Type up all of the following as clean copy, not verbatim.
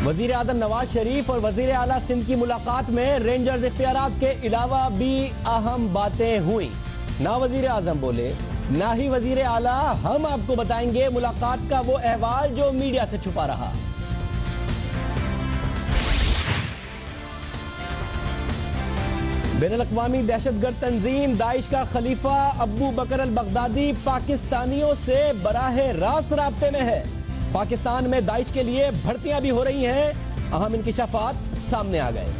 वजीर आजम नवाज शरीफ और वजीर आला सिंध की मुलाकात में रेंजर्स इख्तियारात के अलावा भी अहम बातें हुई। ना वजीर आजम बोले ना ही वजीर आला। हम आपको बताएंगे मुलाकात का वो अहवाल जो मीडिया से छुपा रहा। बैनुल-अक़वामी दहशतगर्द तंजीम दाइश का खलीफा अबू बकर अल बगदादी पाकिस्तानियों से बराह रास्त राब्ते में है। पाकिस्तान में दाइश के लिए भर्तियां भी हो रही हैं। अहम इंकिशाफात सामने आ गए।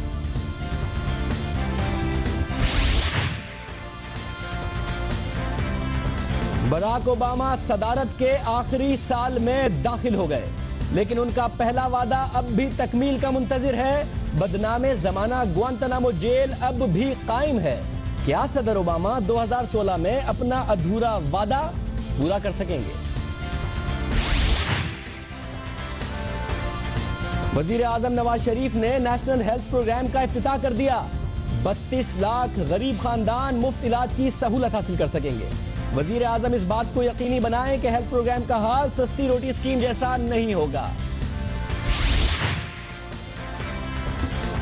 बराक ओबामा सदारत के आखिरी साल में दाखिल हो गए, लेकिन उनका पहला वादा अब भी तकमील का मुंतजिर है। बदनामे जमाना गुआंतानामो जेल अब भी कायम है। क्या सदर ओबामा 2016 में अपना अधूरा वादा पूरा कर सकेंगे? वजीर आजम नवाज शरीफ ने नेशनल हेल्थ प्रोग्राम का इफ्तिताह कर दिया। 32 लाख गरीब खानदान मुफ्त इलाज की सहूलत हासिल कर सकेंगे। वजीर आजम इस बात को यकीनी बनाएं कि हेल्थ प्रोग्राम का हाल सस्ती रोटी स्कीम जैसा नहीं होगा,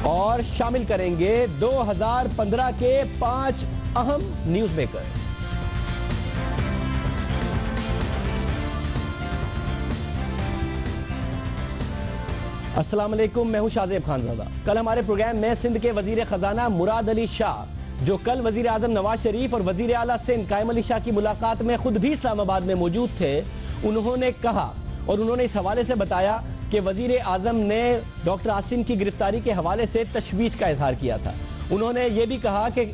और शामिल करेंगे 2015 के 5 अहम न्यूज मेकर। अस्सलाम वालेकुम, मैं हूं शाहजेब खानज़ादा। कल हमारे प्रोग्राम में सिंध के वजीर खजाना मुराद अली शाह, जो कल वजीर आजम नवाज शरीफ और वजीर आला सिंध कायम अली शाह की मुलाकात में खुद भी इस्लामाबाद में मौजूद थे, उन्होंने कहा और उन्होंने इस हवाले से बताया कि वजीर आजम ने डॉक्टर आसिम की गिरफ्तारी के हवाले से तशवीश का इजहार किया था। उन्होंने ये भी कहा कि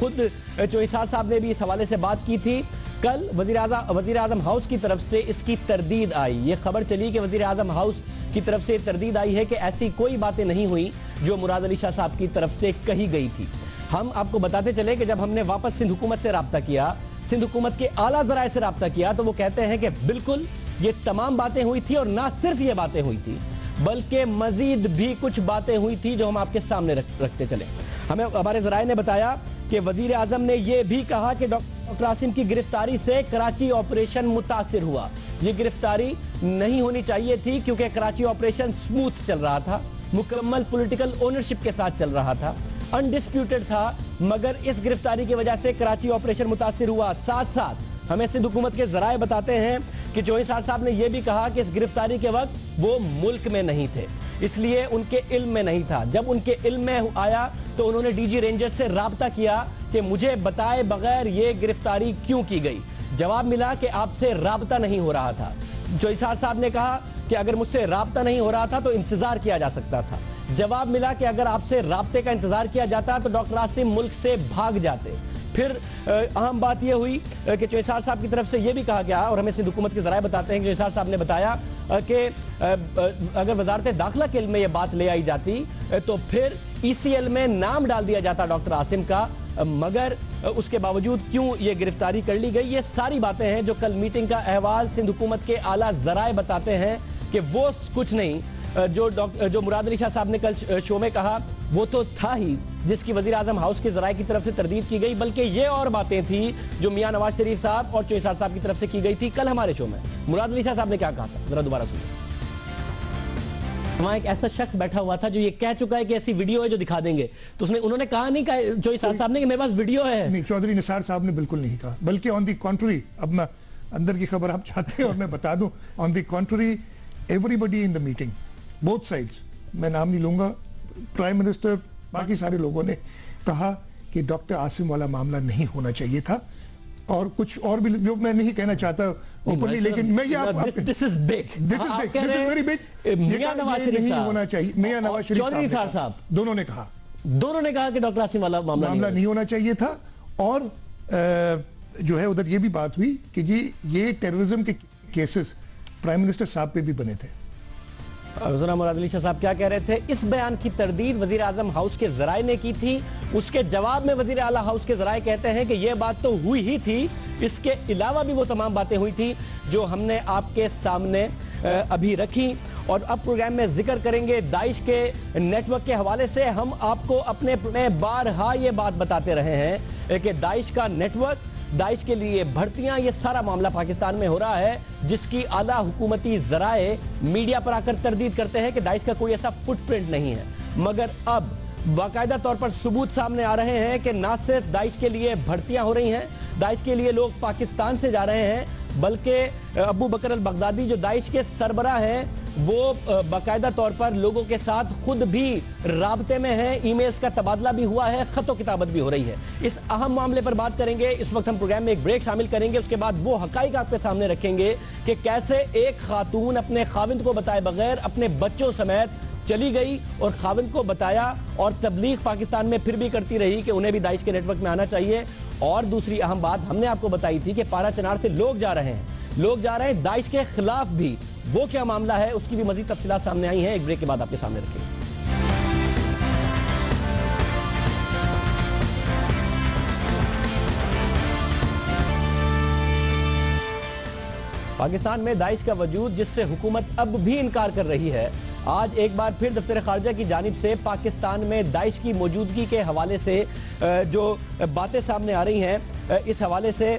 खुद चौईसार साहब ने भी इस हवाले से बात की थी। कल वजीर आजम हाउस की तरफ से इसकी तरदीद आई। ये खबर चली कि वजीर आजम हाउस की तरफ से तरदीद आई है कि ऐसी कोई बातें नहीं हुई जो मुराद अली शाह साहब की तरफ से कही गई थी। हम आपको बताते चले कि जब हमने वापस सिंध हुकूमत से रब्ता किया, सिंध हुकूमत के आला ज़राए से रब्ता किया, तो वो कहते हैं कि बिल्कुल ये तमाम बातें हुई थी, और ना सिर्फ ये बातें हुई थी बल्कि मजीद भी कुछ बातें हुई थी जो हम आपके सामने रखते चले। हमें हमारे ज़राए ने बताया कि वजीर आजम ने यह भी कहा कि डॉक्टर आसिम की गिरफ्तारी से कराची ऑपरेशन मुतासिर हुआ। ये गिरफ्तारी नहीं होनी चाहिए थी क्योंकि कराची ऑपरेशन स्मूथ चल रहा था, मुकम्मल पॉलिटिकल ओनरशिप के साथ चल रहा था, अनडिस्प्यूटेड था, मगर इस गिरफ्तारी की वजह से कराची ऑपरेशन मुतासिर हुआ। साथ साथ हमें सिंध हुकूमत के ज़राए बताते हैं कि चौईसार साहब ने यह भी कहा कि इस गिरफ्तारी के वक्त वो मुल्क में नहीं थे, इसलिए उनके इल्म में नहीं था। जब उनके इल्म में आया तो उन्होंने डीजी रेंजर से राब्ता किया कि मुझे बताए बगैर ये गिरफ्तारी क्यों की गई। जवाब मिला कि आपसे राब्ता नहीं हो रहा था। चौईसार साहब ने कहा कि अगर मुझसे राब्ता नहीं हो रहा था तो इंतजार किया जा सकता था। जवाब मिला कि अगर आपसे राब्ते का इंतजार किया जाता तो डॉक्टर आसिम मुल्क से भाग जाते। फिर अहम बात यह हुई कि चौईसार साहब की तरफ से यह भी कहा गया, और हमें सिंध हुकूमत के ज़राए बताते हैं कि चौईसार साहब ने बताया कि अगर वजारत दाखिला के में यह बात ले आई जाती तो फिर ECL में नाम डाल दिया जाता डॉक्टर आसिम का, मगर उसके बावजूद क्यों ये गिरफ्तारी कर ली गई। ये सारी बातें हैं जो कल मीटिंग का अहवाल सिंध हुकूमत के आला ज़राए बताते हैं कि वो कुछ नहीं जो मुराद अली शाह साहब ने कल शो में कहा वो तो था ही, जिसकी वजीर आजम हाउस के ज़राए की तरफ से तरदीद की गई, बल्कि ये और बातें थी जो मियां नवाज शरीफ साहब और चौईसार साहब की तरफ से की गई थी कल हमारे शो में। मुराद अली शाह साहब ने क्या कहा था, जरा दोबारा सुनिए। वहाँ एक ऐसा शख्स बैठा हुआ था जो ये कह चुका है कि ऐसी वीडियो है जो दिखा देंगे, तो उन्होंने कहा नहीं, कहा चौईसार साहब ने कि मेरे पास वीडियो है। नहीं, चौधरी निसार साहब ने बिल्कुल नहीं कहा, बल्कि ऑन दी कॉन्ट्री, अब मैं अंदर की खबर आप चाहते हैं और मैं बता दूं, on the contrary everybody in the meeting, both sides, मैं नाम नहीं लूंगा, प्राइम मिनिस्टर, बाकी सारे लोगों ने कहा कि डॉक्टर आसिम वाला मामला नहीं होना चाहिए था, और कुछ और भी जो मैं नहीं कहना चाहता ओपनली, लेकिन मैं ये दिस इज वेरी बिग, मियां नवाज शरीफ नहीं होना चाहिए, मियां नवाज शरीफ साहब दोनों ने कहा कि डॉक्टर आसिम वाला मामला नहीं होना चाहिए था। और जो है उधर ये भी बात हुई कि जी ये टेररिज्म के केसेस प्राइम मिनिस्टर साहब पे भी बने थे। मुराद अली शाह साहब क्या कह रहे थे? इस बयान की तरदीद वजीर आजम हाउस के ज़राए ने की थी। उसके जवाब में वजीर आला हाउस के ज़राए कहते हैं कि यह बात तो हुई ही थी, इसके अलावा भी वो तमाम बातें हुई थी जो हमने आपके सामने अभी रखी। और अब प्रोग्राम में जिक्र करेंगे दाइश के नेटवर्क के हवाले से। हम आपको अपने में बारहा ये बात बताते रहे हैं कि दाइश का नेटवर्क दाइश के लिए भर्तियां, ये सारा मामला पाकिस्तान में हो रहा है, जिसकी आला हुकूमती जराए मीडिया पर आकर तरदीद करते हैं कि दाइश का कोई ऐसा फुटप्रिंट नहीं है। मगर अब बाकायदा तौर पर सबूत सामने आ रहे हैं कि ना सिर्फ दाइश के लिए भर्तियां हो रही हैं, दाइश के लिए लोग पाकिस्तान से जा रहे हैं, बल्कि अबू बकर अल बगदादी जो दाइश के सरबराह हैं वो बाकायदा तौर पर लोगों के साथ खुद भी राब्ते में हैं, ईमेल्स का तबादला भी हुआ है, खतो किताबत भी हो रही है। इस अहम मामले पर बात करेंगे। इस वक्त हम प्रोग्राम में एक ब्रेक शामिल करेंगे, उसके बाद वो हकाइक आपके सामने रखेंगे कि कैसे एक खातून अपने खाविंद को बताए बगैर अपने बच्चों समेत चली गई और खाविंद को बताया और तबलीग पाकिस्तान में फिर भी करती रही कि उन्हें भी दाइश के नेटवर्क में आना चाहिए। और दूसरी अहम बात हमने आपको बताई थी कि पारा चनार से लोग जा रहे हैं दाइश के खिलाफ भी। वो क्या मामला है उसकी भी मजीद तफसीलात सामने आई हैं, एक ब्रेक के बाद आपके सामने रखेंगे। पाकिस्तान में दाइश का वजूद जिससे हुकूमत अब भी इनकार कर रही है, आज एक बार फिर दफ्तर खारजा की जानिब से पाकिस्तान में दाइश की मौजूदगी के हवाले से जो बातें सामने आ रही हैं, इस हवाले से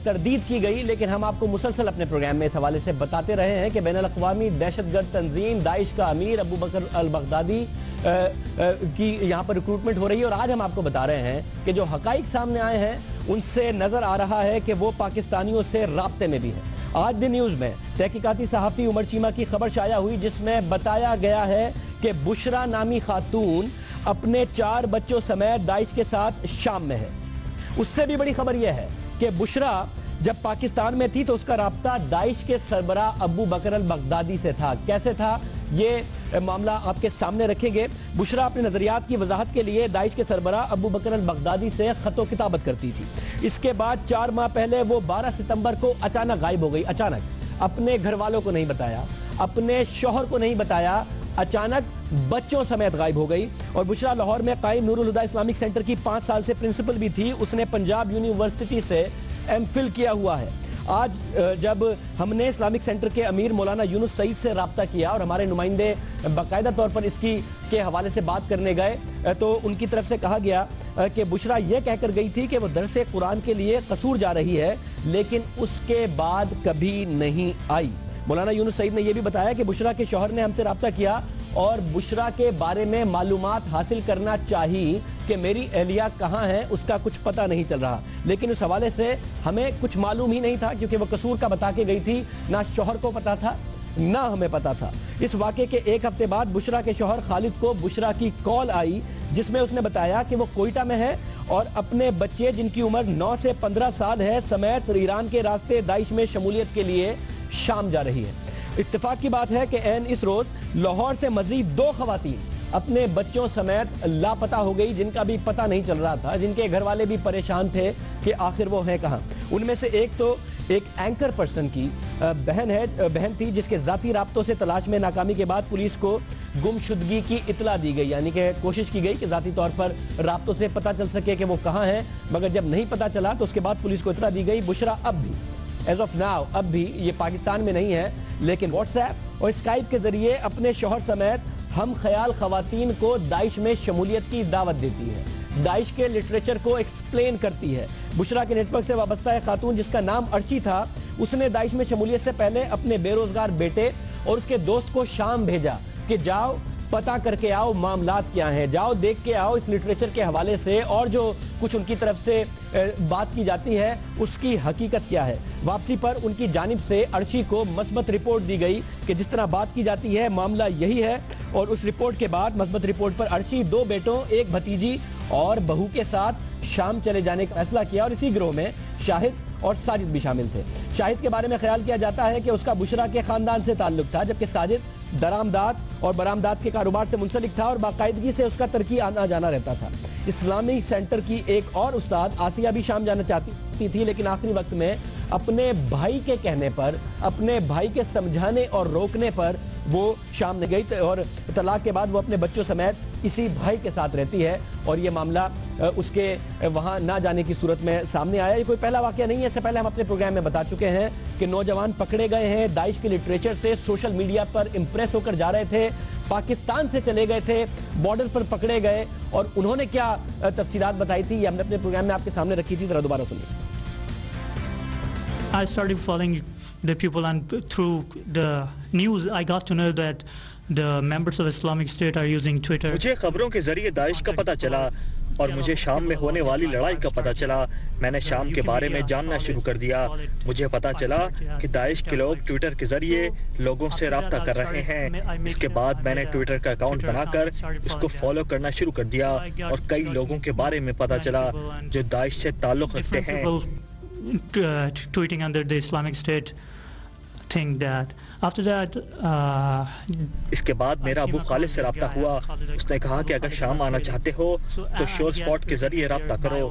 तरदीद की गई। लेकिन हम आपको मुसलसल अपने प्रोग्राम में इस हवाले से बताते रहे हैं कि बैनुल-अक़वामी दहशतगर्द तंजीम दाइश का अमीर अबू बकर अल बगदादी की यहाँ पर रिक्रूटमेंट हो रही है। और आज हम आपको बता रहे हैं कि जो हकाइक सामने आए हैं उनसे नजर आ रहा है कि वो पाकिस्तानियों से राब्ते में भी है। आज द न्यूज में तहकीकाती सहाफ़ी उमर चीमा की खबर शाया हुई, जिसमें बताया गया है कि बुशरा नामी खातून अपने 4 बच्चों समेत दाइश के साथ शाम में है। उससे भी बड़ी खबर यह है कि बुशरा जब पाकिस्तान में थी तो उसका राब्ता दाइश के सरबराह अबू बकर अल बगदादी से था। कैसे था ये मामला आपके सामने रखेंगे। बुशरा अपने नजरियात की वजाहत के लिए दाइश के सरबराह अबू बकर अल बगदादी से खतो किताबत करती थी। इसके बाद 4 माह पहले वो 12 सितंबर को अचानक गायब हो गई। अचानक, अपने घर वालों को नहीं बताया, अपने शौहर को नहीं बताया, अचानक बच्चों समेत गायब हो गई। और बुशरा लाहौर में कायम नूरुल हुदा इस्लामिक सेंटर की 5 साल से प्रिंसिपल भी थी। उसने पंजाब यूनिवर्सिटी से एमफिल किया हुआ है। आज जब हमने इस्लामिक सेंटर के अमीर मौलाना यूनुस सईद से रब्ता किया और हमारे नुमाइंदे बाकायदा तौर पर इसकी के हवाले से बात करने गए तो उनकी तरफ से कहा गया कि बुशरा यह कहकर गई थी कि वो दरसे कुरान के लिए कसूर जा रही है, लेकिन उसके बाद कभी नहीं आई। मौलाना यूनुस सईद ने यह भी बताया कि बुशरा के शौहर ने हमसे रब्ता किया और बुशरा के बारे में मालूमात हासिल करना चाहिए कि मेरी एहलिया कहाँ है, उसका कुछ पता नहीं चल रहा। लेकिन उस हवाले से हमें कुछ मालूम ही नहीं था, क्योंकि वो कसूर का बता के गई थी। ना शौहर को पता था ना हमें पता था। इस वाक़े के 1 हफ्ते बाद बुशरा के शौहर खालिद को बुशरा की कॉल आई, जिसमें उसने बताया कि वो कोयटा में है और अपने बच्चे जिनकी उम्र 9 से 15 साल है समेत ईरान के रास्ते दाइश में शमूलियत के लिए शाम जा रही है। इत्तेफाक की बात है कि एन इस रोज लाहौर से मजीद 2 खवातीन अपने बच्चों समेत लापता हो गई, जिनका भी पता नहीं चल रहा था, जिनके घर वाले भी परेशान थे कि आखिर वो हैं कहाँ। उनमें से एक एंकर पर्सन की बहन थी, जिसके जाती राब्तों से तलाश में नाकामी के बाद पुलिस को गुमशुदगी की इतला दी गई, यानी कि कोशिश की गई कि जाती तौर पर राब्तों से पता चल सके कि वो कहाँ हैं। मगर जब नहीं पता चला तो उसके बाद पुलिस को इतला दी गई। बुशरा अब भी एज ऑफ नाउ अब भी ये पाकिस्तान में नहीं है, लेकिन व्हाट्सएप और स्काइप के जरिए अपने शौहर समेत हम ख्याल खवातीन को दाइश में शमूलियत की दावत देती है, दाइश के लिटरेचर को एक्सप्लेन करती है। बुशरा के नेटवर्क से वाबस्ता एक खातून जिसका नाम अर्ची था, उसने दाइश में शमूलियत से पहले अपने बेरोजगार बेटे और उसके दोस्त को शाम भेजा कि जाओ पता करके आओ मामलात क्या हैं, जाओ देख के आओ इस लिटरेचर के हवाले से और जो कुछ उनकी तरफ से बात की जाती है उसकी हकीकत क्या है। वापसी पर उनकी जानिब से अर्शी को मस्बत रिपोर्ट दी गई कि जिस तरह बात की जाती है मामला यही है। और उस रिपोर्ट के बाद मस्बत रिपोर्ट पर अर्शी 2 बेटों, 1 भतीजी और बहू के साथ शाम चले जाने का फैसला किया। और इसी गिरोह में शाहिद और साजिद भी शामिल थे। शाहिद के बारे में ख्याल किया जाता है कि उसका बुशरा के खानदान से ताल्लुक था, जबकि साजिद दरामदाद और बरामदाद के कारोबार से मुंसलिक था और बाकायदगी से उसका तुर्की आना जाना रहता था। इस्लामी सेंटर की एक और उस्ताद आसिया भी शाम जाना चाहती थी, लेकिन आखिरी वक्त में अपने भाई के कहने पर, अपने भाई के समझाने और रोकने पर वो शाम नहीं गई और तलाक के बाद वो अपने बच्चों समेत इसी भाई के साथ रहती है। और ये मामला उसके वहाँ ना जाने की सूरत में सामने आया। ये कोई पहला वाकया नहीं है, इससे पहले हम अपने प्रोग्राम में बता चुके हैं कि नौजवान पकड़े गए हैं, दाइश के लिटरेचर से सोशल मीडिया पर इम्प्रेस होकर जा रहे थे, पाकिस्तान से चले गए थे, बॉर्डर पर पकड़े गए और उन्होंने क्या तफसीलात बताई थी, ये हमने अपने प्रोग्राम में आपके सामने रखी थी। जरा दोबारा सुनिए। I started following the people, and through the news I got to know that the members of Islamic State are using Twitter. मुझे खबरों के जरिए दाइश का पता चला और मुझे शाम में होने वाली लड़ाई का पता चला। मैंने शाम के बारे में जानना शुरू कर दिया। मुझे पता चला कि दाइश के लोग ट्विटर के जरिए लोगों से राब्ता कर रहे हैं। इसके बाद मैंने ट्विटर का अकाउंट बनाकर उसको फॉलो करना शुरू कर दिया और कई लोगों के बारे में पता चला जो दाइश से ताल्लुक रखते हैं। Tweeting under the Islamic State thing that after that इसके बाद मेरा अबू खालिद से राब्ता हुआ। उसने कहा कि अगर शाम आना चाहते हो तो शोर स्पॉट के जरिए राब्ता करो।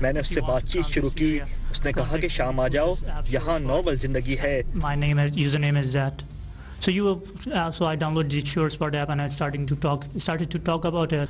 मैंने उससे बातचीत शुरू की। उसने कहा कि शाम आ जाओ, यहाँ नॉर्मल जिंदगी है। My username is that. So I downloaded the Sure Spot app and I started to talk about it.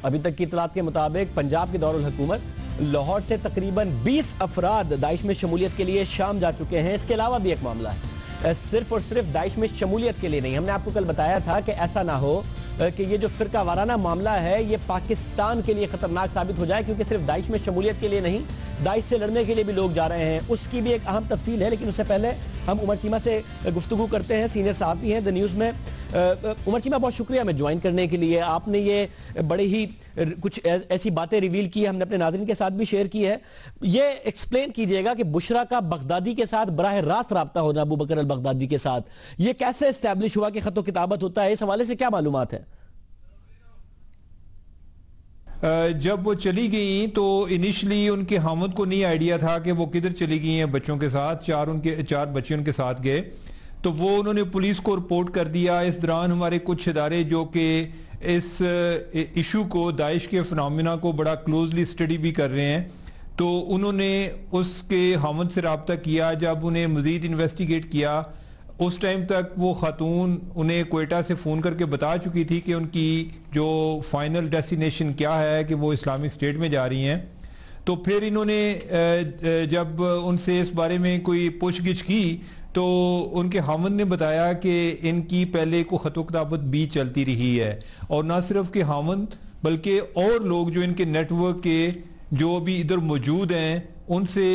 अभी तक की इतलात के मुताबिक पंजाब के दारुल हुकूमत लाहौर से तकरीबन 20 अफराद दाइश में शमूलियत के लिए शाम जा चुके हैं। इसके अलावा भी एक मामला है, सिर्फ और सिर्फ दाइश में शमूलियत के लिए नहीं। हमने आपको कल बताया था कि ऐसा ना हो कि ये जो फिरका वाराना मामला है ये पाकिस्तान के लिए खतरनाक साबित हो जाए, क्योंकि सिर्फ दाइश में शमूलियत के लिए नहीं, दाइश से लड़ने के लिए भी लोग जा रहे हैं। उसकी भी एक अहम तफसील है, लेकिन उससे पहले हम उमर चीमा से गुफ्तगू करते हैं। सीनियर सहाफ़ी हैं द न्यूज़ में। उमर चीमा, बहुत शुक्रिया हमें ज्वाइन करने के लिए। आपने ये बड़े ही कुछ ऐसी बातें रिवील की, हमने अपने नाज़रीन के साथ भी शेयर की है। ये एक्सप्लेन कीजिएगा कि बुशरा का बगदादी के साथ बराह रास्त रब्ता होना, अबू बकर अल बगदादी के साथ, ये कैसे इस्टेब्लिश हुआ कि खतो किताबत होता है? इस हवाले से क्या मालूमात है? जब वो चली गई तो इनिशियली उनके हामद को नहीं आइडिया था कि वो किधर चली गई हैं बच्चों के साथ। चार बच्चे उनके साथ गए, तो वो उन्होंने पुलिस को रिपोर्ट कर दिया। इस दौरान हमारे कुछ इदारे जो कि इस इशू को, दाइश के फिनोमिना को बड़ा क्लोजली स्टडी भी कर रहे हैं, तो उन्होंने उसके हामद से रब्ता किया। जब उन्हें मज़ीद इन्वेस्टिगेट किया, उस टाइम तक वो खातून उन्हें कोयटा से फ़ोन करके बता चुकी थी कि उनकी जो फाइनल डेस्टिनेशन क्या है, कि वो इस्लामिक स्टेट में जा रही हैं। तो फिर इन्होंने जब उनसे इस बारे में कोई पूछगिछ की तो उनके हामद ने बताया कि इनकी पहले को खतो किताबत भी चलती रही है, और ना सिर्फ के हामद बल्कि और लोग जो इनके नेटवर्क के जो अभी इधर मौजूद हैं उनसे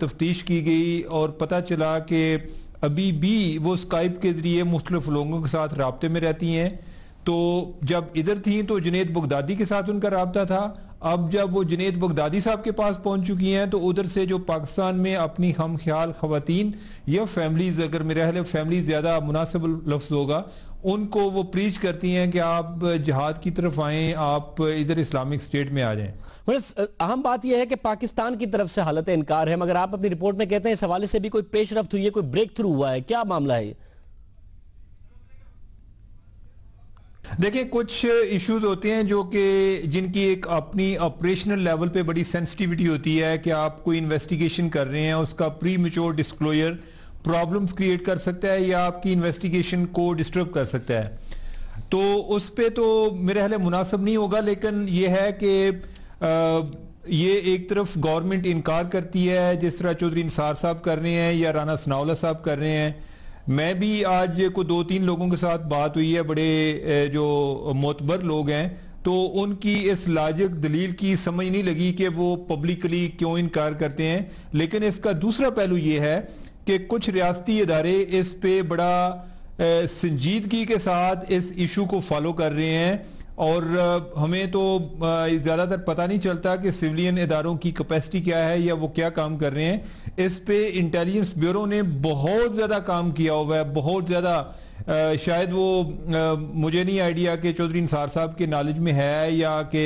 तफ्तीश की गई और पता चला कि अभी भी वो स्काइप के ज़रिए मुख्तलिफ लोगों के साथ राब्ते में रहती हैं। तो जब इधर थी तो जुनैद बगदादी के साथ उनका राब्ता था। अब जब वो जुनैद बगदादी साहब के पास पहुंच चुकी हैं तो उधर से जो पाकिस्तान में अपनी हम ख्याल ख़वातीन या फैमिलीज़, अगर मेरा ख्याल फैमिली ज़्यादा मुनासिब लफ्ज़ होगा, उनको वो प्रीच करती हैं कि आप जिहाद की तरफ आएँ, आप इधर इस्लामिक स्टेट में आ जाएँ। अहम बात यह है कि पाकिस्तान की तरफ से हालत इनकार है, मगर आप अपनी रिपोर्ट में कहते हैं इस हवाले से भी कोई पेशरफ्त हुई है, कोई ब्रेक थ्रू हुआ है। क्या मामला है? देखिए, कुछ इश्यूज होते हैं जो कि जिनकी एक अपनी ऑपरेशनल लेवल पे बड़ी सेंसिटिविटी होती है कि आप कोई इन्वेस्टिगेशन कर रहे हैं, उसका pre mature disclosure problems create कर सकता है या आपकी इन्वेस्टिगेशन को डिस्टर्ब कर सकता है। तो उस पे तो मेरे ख्याल मुनासिब नहीं होगा, लेकिन ये है कि ये एक तरफ गवर्नमेंट इनकार करती है, जिस तरह चौधरी निसार साहब कर रहे हैं या राना सनाउल्लाह साहब कर रहे हैं। मैं भी आज को 2-3 लोगों के साथ बात हुई है, बड़े जो मोतबर लोग हैं, तो उनकी इस लाजिक दलील की समझ नहीं लगी कि वो पब्लिकली क्यों इनकार करते हैं। लेकिन इसका दूसरा पहलू ये है कि कुछ रियासती इदारे इस पे बड़ा संजीदगी के साथ इस इशू को फॉलो कर रहे हैं, और हमें तो ज़्यादातर पता नहीं चलता कि सिविलियन इदारों की कैपेसिटी क्या है या वो क्या काम कर रहे हैं। इस पे इंटेलिजेंस ब्यूरो ने बहुत ज़्यादा काम किया हुआ है, बहुत ज़्यादा। शायद वो मुझे नहीं आइडिया कि चौधरी निसार साहब के नॉलेज में है या कि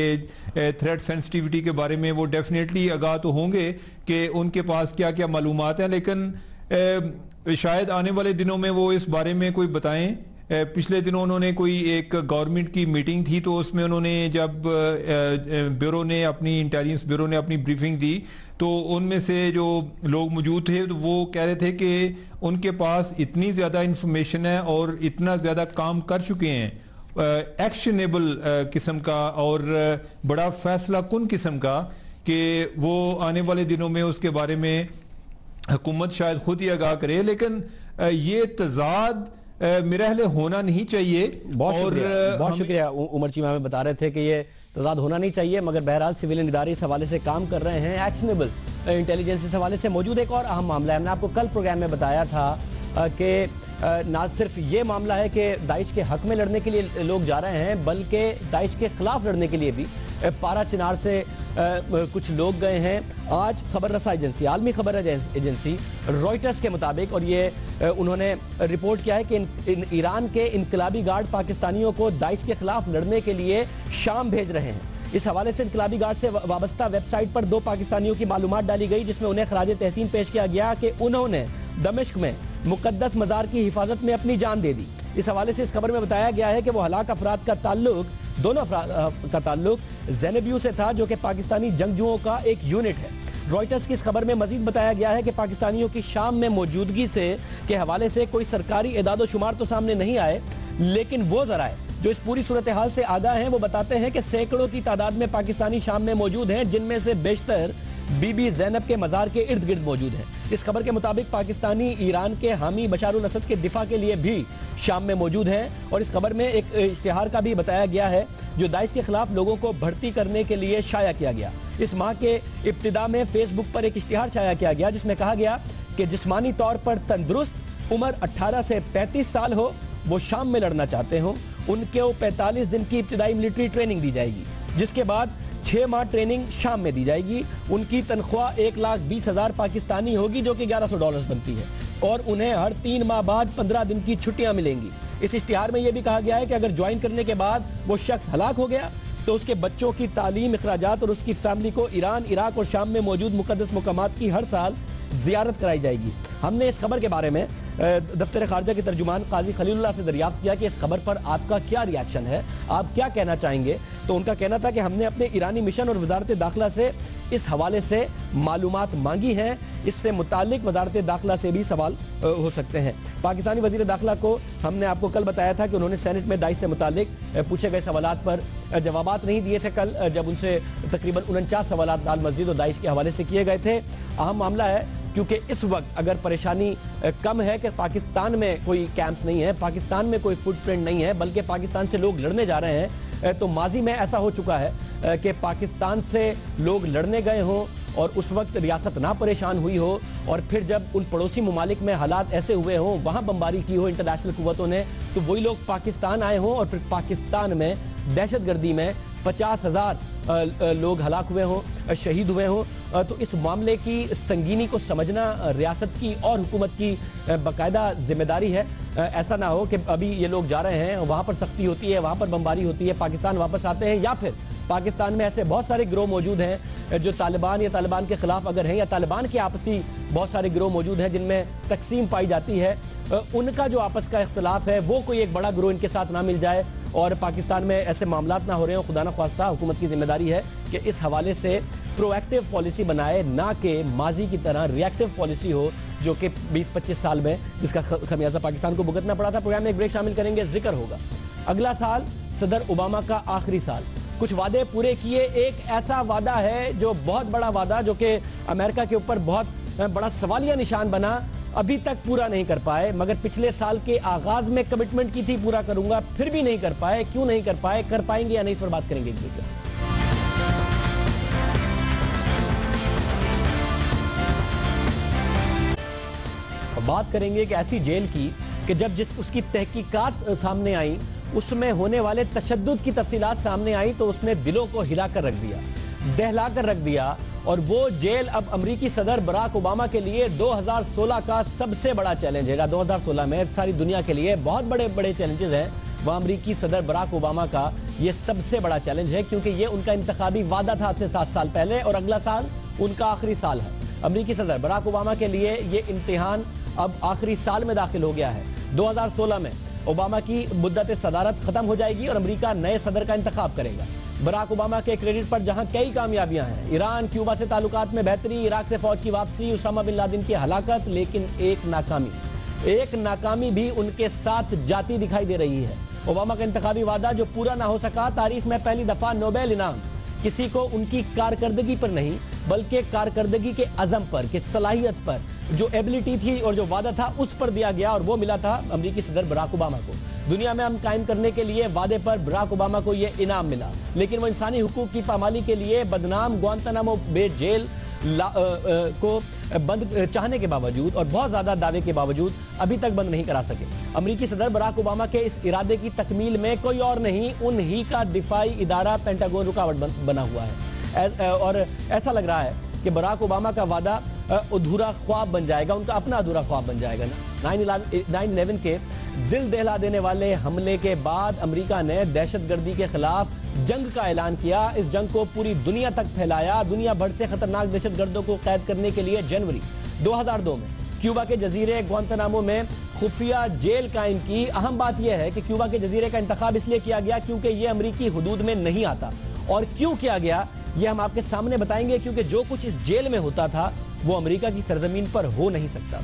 थ्रेट सेंसिटिविटी के बारे में वो डेफिनेटली आगाह तो होंगे कि उनके पास क्या क्या मालूमात हैं, लेकिन शायद आने वाले दिनों में वो इस बारे में कोई बताएं। पिछले दिनों उन्होंने कोई एक गवर्नमेंट की मीटिंग थी, तो उसमें उन्होंने जब ब्यूरो ने अपनी इंटेलिजेंस ब्यूरो ने अपनी ब्रीफिंग दी, तो उनमें से जो लोग मौजूद थे तो वो कह रहे थे कि उनके पास इतनी ज़्यादा इंफॉर्मेशन है और इतना ज़्यादा काम कर चुके हैं एक्शनेबल किस्म का और बड़ा फैसला कुन किस्म का, कि वो आने वाले दिनों में उसके बारे में हुकूमत शायद खुद ही आगाह करे। लेकिन ये तजाद मेरा ख्याल होना नहीं चाहिए। बहुत शुक्रिया उमर चीमा बता रहे थे कि ये तजाद होना नहीं चाहिए, मगर बहरहाल सिविलियन इदारे इस हवाले से काम कर रहे हैं। एक्शनेबल इंटेलिजेंस इस हवाले से मौजूद। एक और अहम मामला है, हमने आपको कल प्रोग्राम में बताया था कि ना सिर्फ ये मामला है कि दाइश के हक में लड़ने के लिए लोग जा रहे हैं, बल्कि दाइश के खिलाफ लड़ने के लिए भी पारा चिनार से कुछ लोग गए हैं। आज खबर रसा एजेंसी, आलमी खबर एजेंसी रॉयटर्स के मुताबिक, और ये उन्होंने रिपोर्ट किया है कि ईरान के इनकलाबी गार्ड पाकिस्तानियों को दाइश के खिलाफ लड़ने के लिए शाम भेज रहे हैं। इस हवाले से इनकलाबी गार्ड से वाबस्ता वेबसाइट पर 2 पाकिस्तानियों की मालूमात डाली गई, जिसमें उन्हें खराज तहसीन पेश किया गया कि उन्होंने दमिश्क में मुकद्दस मज़ार की हिफाजत में अपनी जान दे दी। इस हवाले से इस खबर में बताया गया है कि वो हलाक अफराद का ताल्लुक, दोनों अफराद का ताल्लुक ज़ैनब से था, जो कि पाकिस्तानी जंगजुओं का एक यूनिट है। रॉयटर्स की इस खबर में मजीद बताया गया है कि पाकिस्तानियों की शाम में मौजूदगी से के हवाले से कोई सरकारी एदाद शुमार तो सामने नहीं आए, लेकिन वो ज़राए जो इस पूरी सूरत हाल से आगाह हैं वो बताते हैं कि सैकड़ों की तादाद में पाकिस्तानी शाम में मौजूद हैं, जिनमें से बेशतर बीबी ज़ैनब के मज़ार के इर्द गिर्द मौजूद हैं। इस खबर के मुताबिक पाकिस्तानी ईरान के हामी बशारुल असद के दिफा के लिए भी शाम में मौजूद हैं। और इस खबर में एक इश्तिहार का भी बताया गया है जो दाइश के खिलाफ लोगों को भर्ती करने के लिए शाया किया गया। इस माह के इब्तिदा में फेसबुक पर एक इश्तिहार शाया किया गया जिसमें कहा गया कि जिस्मानी तौर पर तंदुरुस्त, उम्र 18 से 35 साल हो, वो शाम में लड़ना चाहते हों, उनको 45 दिन की इब्तिदाई मिलिट्री ट्रेनिंग दी जाएगी, जिसके बाद 6 माह ट्रेनिंग शाम में दी जाएगी। उनकी तनख्वाह 1,20,000 पाकिस्तानी होगी, जो कि $1100 बनती है, और उन्हें हर 3 माह बाद 15 दिन की छुट्टियां मिलेंगी। इस इश्तिहार में यह भी कहा गया है कि अगर ज्वाइन करने के बाद वो शख्स हलाक हो गया तो उसके बच्चों की तालीम, अखराजात और उसकी फैमिली को ईरान, इराक और शाम में मौजूद मुकद्दस मकामात की हर साल ज़ियारत कराई जाएगी। हमने इस खबर के बारे में दफ्तर खारजा के तर्जुमान काजी खलीलुल्लाह से दरियाफ्त किया कि इस खबर पर आपका क्या रिएक्शन है, आप क्या कहना चाहेंगे। तो उनका कहना था कि हमने अपने ईरानी मिशन और वजारत दाखिला से इस हवाले से मालूमात मांगी हैं, इससे मुतालिक वजारत दाखिला से भी सवाल हो सकते हैं। पाकिस्तानी वजीर दाखिला को हमने आपको कल बताया था कि उन्होंने सेनेट में दाइश से मुतालिक पूछे गए सवालात पर जवाबात नहीं दिए थे कल, जब उनसे तकरीबन 49 सवालात लाल मस्जिद और दाइश के हवाले से किए गए थे। अहम मामला है क्योंकि इस वक्त अगर परेशानी कम है कि पाकिस्तान में कोई कैंप्स नहीं है, पाकिस्तान में कोई फुटप्रिंट नहीं है, बल्कि पाकिस्तान से लोग लड़ने जा रहे हैं, तो माजी में ऐसा हो चुका है कि पाकिस्तान से लोग लड़ने गए हों और उस वक्त रियासत ना परेशान हुई हो, और फिर जब उन पड़ोसी ममालिक में हालात ऐसे हुए हों, वहाँ बमबारी की हो इंटरनेशनल कुव्वतों ने, तो वही लोग पाकिस्तान आए हों और फिर पाकिस्तान में दहशतगर्दी में 50,000 लोग हलाक हुए हों, शहीद हुए हों। तो इस मामले की संगीनी को समझना रियासत की और हुकूमत की बाकायदा जिम्मेदारी है। ऐसा ना हो कि अभी ये लोग जा रहे हैं, वहाँ पर सख्ती होती है, वहाँ पर बमबारी होती है, पाकिस्तान वापस आते हैं, या फिर पाकिस्तान में ऐसे बहुत सारे गिरोह मौजूद हैं जो तालिबान या तालिबान के खिलाफ अगर हैं, या तालिबान के आपसी बहुत सारे गिरोह मौजूद हैं जिनमें तकसीम पाई जाती है, उनका जो आपस का इख्तलाफ है वो कोई एक बड़ा गिरोह इनके साथ ना मिल जाए और पाकिस्तान में ऐसे मामलात ना हो रहे हो। खुदा न ख्वास्ता हुकूमत की जिम्मेदारी है कि इस हवाले से प्रोएक्टिव पॉलिसी बनाए, ना कि माजी की तरह रिएक्टिव पॉलिसी हो जो कि 20-25 साल में जिसका खमियाजा पाकिस्तान को भुगतना पड़ा था। प्रोग्राम में एक ब्रेक शामिल करेंगे, जिक्र होगा अगला साल सदर ओबामा का आखिरी साल, कुछ वादे पूरे किए। एक ऐसा वादा है जो बहुत बड़ा वादा, जो कि अमेरिका के ऊपर बहुत बड़ा सवालिया निशान बना, अभी तक पूरा नहीं कर पाए, मगर पिछले साल के आगाज में कमिटमेंट की थी पूरा करूंगा, फिर भी नहीं कर पाए। क्यों नहीं कर पाए, कर पाएंगे या नहीं, इस पर बात करेंगे। बात करेंगे एक ऐसी जेल की कि जब उसकी तहकीकात सामने आई, उसमें होने वाले तशद्दुद की तफसीलात सामने आई, तो उसने दिलों को हिलाकर रख दिया, दहलाकर रख दिया। और वो जेल अब अमरीकी सदर बराक ओबामा के लिए 2016 का सबसे बड़ा चैलेंज है। 2016 में सारी दुनिया के लिए बहुत बड़े बड़े चैलेंजेस हैं, वह अमरीकी सदर बराक ओबामा का ये सबसे बड़ा चैलेंज है, क्योंकि ये उनका इंतखाबी वादा था आज से 7 साल पहले, और अगला साल उनका आखिरी साल है। अमरीकी सदर बराक ओबामा के लिए ये इम्तिहान अब आखिरी साल में दाखिल हो गया है। 2016 में ओबामा की मुद्दत सदारत खत्म हो जाएगी और अमेरिका नए सदर का इंतखाब करेगा। बराक ओबामा के क्रेडिट पर जहां कई कामयाबियां हैं, ईरान क्यूबा से ताल्लुकात में बेहतरी, इराक से फौज की वापसी, उसामा बिन लादेन की हलाकत, लेकिन एक नाकामी भी उनके साथ जाती दिखाई दे रही है। ओबामा का इंतखाबी वादा जो पूरा ना हो सका, तारीख में पहली दफा नोबेल इनाम किसी को उनकी कारकर्दगी पर नहीं, बल्कि कारकर्दगी के अज़म पर, कि सलाहियत पर, जो एबिलिटी थी और जो वादा था उस पर दिया गया, और वो मिला था अमरीकी सदर बराक ओबामा को। दुनिया में हम कायम करने के लिए वादे पर बराक ओबामा को ये इनाम मिला, लेकिन वो इंसानी हुकूक की पामाली के लिए बदनाम ग्वांतानामो बे जेल को बंद चाहने के बावजूद और बहुत ज़्यादा दावे के बावजूद अभी तक बंद नहीं करा सके। अमेरिकी सदर बराक ओबामा के इस इरादे की तकमील में कोई और नहीं, उन्हीं का दिफाई इदारा पेंटागन रुकावट बना हुआ है। और ऐसा लग रहा है कि बराक ओबामा का वादा अधूरा ख्वाब बन जाएगा, उनका अपना अधूरा ख्वाब बन जाएगा ना। 9/11 के दिल दहला देने वाले हमले के बाद अमेरिका ने दहशतगर्दी के खिलाफ जंग का ऐलान किया। इस जंग को पूरी दुनिया तक फैलाया। दुनिया भर से खतरनाक दहशतगर्दों को कैद करने के लिए जनवरी 2002 में क्यूबा के जजीरे ग्वांतानामो में खुफिया जेल कायम की। अहम बात यह है कि क्यूबा के जजीरे का इंतखाब इसलिए किया गया क्योंकि यह अमेरिकी हुदूद में नहीं आता। और क्यों किया गया यह हम आपके सामने बताएंगे, क्योंकि जो कुछ इस जेल में होता था वो अमेरिका की सरजमीन पर हो नहीं सकता।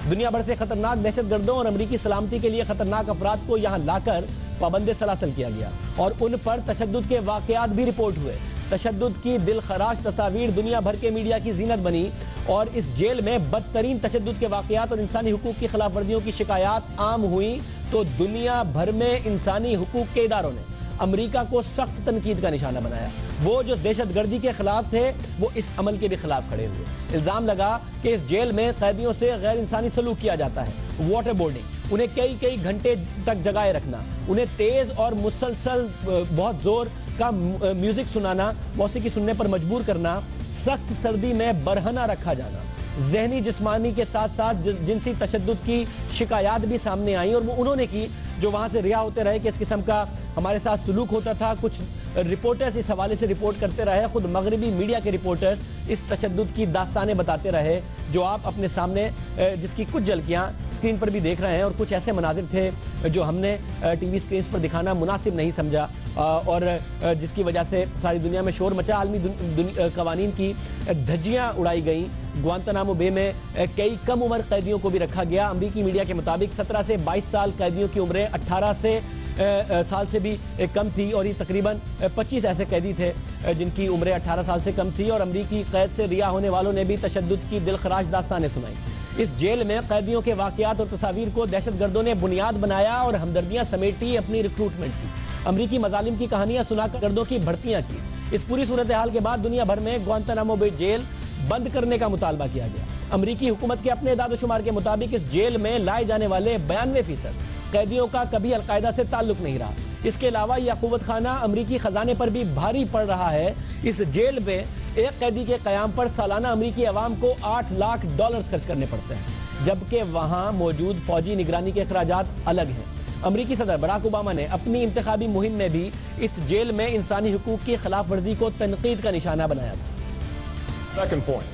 दुनिया भर से खतरनाक दहशतगर्दों और अमेरिकी सलामती के लिए खतरनाक अफराद को यहाँ लाकर पाबंद सलासल किया गया और उन पर तशद्दुद के वाकयात भी रिपोर्ट हुए। तशद्दुद की दिलखराश तस्वीर दुनिया भर के मीडिया की जीनत बनी और इस जेल में बदतरीन तशद्दुद के वाकयात और इंसानी हुकूक की खिलाफ वर्जियों की शिकायत आम हुई तो दुनिया भर में इंसानी हुकूक के इदारों ने अमेरिका को सख्त तनकीद का निशाना बनाया। वो जो दहशतगर्दी के खिलाफ थे वो इस अमल के भी खिलाफ खड़े हुए। इल्जाम लगा कि इस जेल में कैदियों से गैर इंसानी सलूक किया जाता है, वाटर बोर्डिंग, उन्हें कई घंटे तक जगाए रखना, उन्हें तेज और मुसलसल बहुत जोर का म्यूजिक सुनाना, मौसीकी सुनने पर मजबूर करना, सख्त सर्दी में बरहना रखा जाना, जहनी जिस्मानी के साथ साथ जिनसी तशद्दुद की शिकायत भी सामने आई और वो उन्होंने की जो वहाँ से रिहा होते रहे कि इस किस्म का हमारे साथ सलूक होता था। कुछ रिपोर्टर्स इस हवाले से रिपोर्ट करते रहे, खुद मगरबी मीडिया के रिपोर्टर्स इस तशद्दुद की दास्तानें बताते रहे जो आप अपने सामने जिसकी कुछ झलकियाँ स्क्रीन पर भी देख रहे हैं। और कुछ ऐसे मनाजिर थे जो हमने टीवी स्क्रीन पर दिखाना मुनासिब नहीं समझा और जिसकी वजह से सारी दुनिया में शोर मचा, आलमी कवानीन की धज्जियाँ उड़ाई गई। ग्वांतानामो बे में कई कम उम्र कैदियों को भी रखा गया। अमरीकी मीडिया के मुताबिक 17 से 22 साल कैदियों की उम्रें 18 साल से भी कम थी और ये तकरीबन 25 ऐसे कैदी थे जिनकी उम्रें 18 साल से कम थी। और अमरीकी कैद से रिहा होने वालों ने भी तशद्दुद की दिलखराश दास्तानें सुनाई। इस जेल में कैदियों के वाकयात और तस्वीर को दहशतगर्दों ने बुनियाद बनाया और हमदर्दियां समेटी, अपनी रिक्रूटमेंट की, अमरीकी मजालिम की कहानियां सुनाकर गर्दों की भर्तियां की। इस पूरी सूरत हाल के बाद दुनिया भर में ग्वांतानामो बे जेल बंद करने का मुतालबा किया गया। अमरीकी हुकूमत के अपने इदाद-ओ-शुमार के मुताबिक इस जेल में लाए जाने वाले 92% कैदियों का कभी अलकायदा से ताल्लुक नहीं रहा। इसके अलावा यह कुव्वत खाना अमरीकी खजाने पर भी भारी पड़ रहा है। इस जेल में एक कैदी के कयाम पर सालाना अमरीकी अवाम को $8 लाख खर्च करने पड़ते हैं, जबकि वहाँ मौजूद फौजी निगरानी के अखराजात अलग हैं। अमरीकी सदर बराक ओबामा ने अपनी इंतखाबी मुहिम में भी इस जेल में इंसानी हुकूक की खिलाफ वर्जी को तनकीद का निशाना बनाया था। Second point,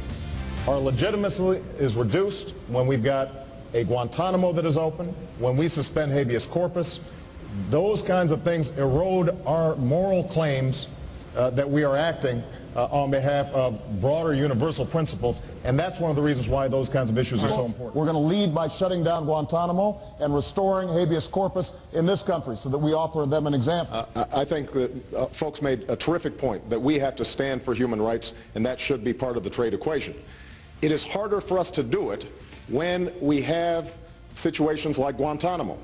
our legitimacy is reduced when we've got a Guantanamo that is open, when we suspend habeas corpus. Those kinds of things erode our moral claims that we are acting on behalf of broader universal principles, and that's one of the reasons why those kinds of issues are so important. We're going to lead by shutting down Guantanamo and restoring habeas corpus in this country so that we offer them an example. I think that folks made a terrific point that we have to stand for human rights, and that should be part of the trade equation. It is harder for us to do it when we have situations like Guantanamo,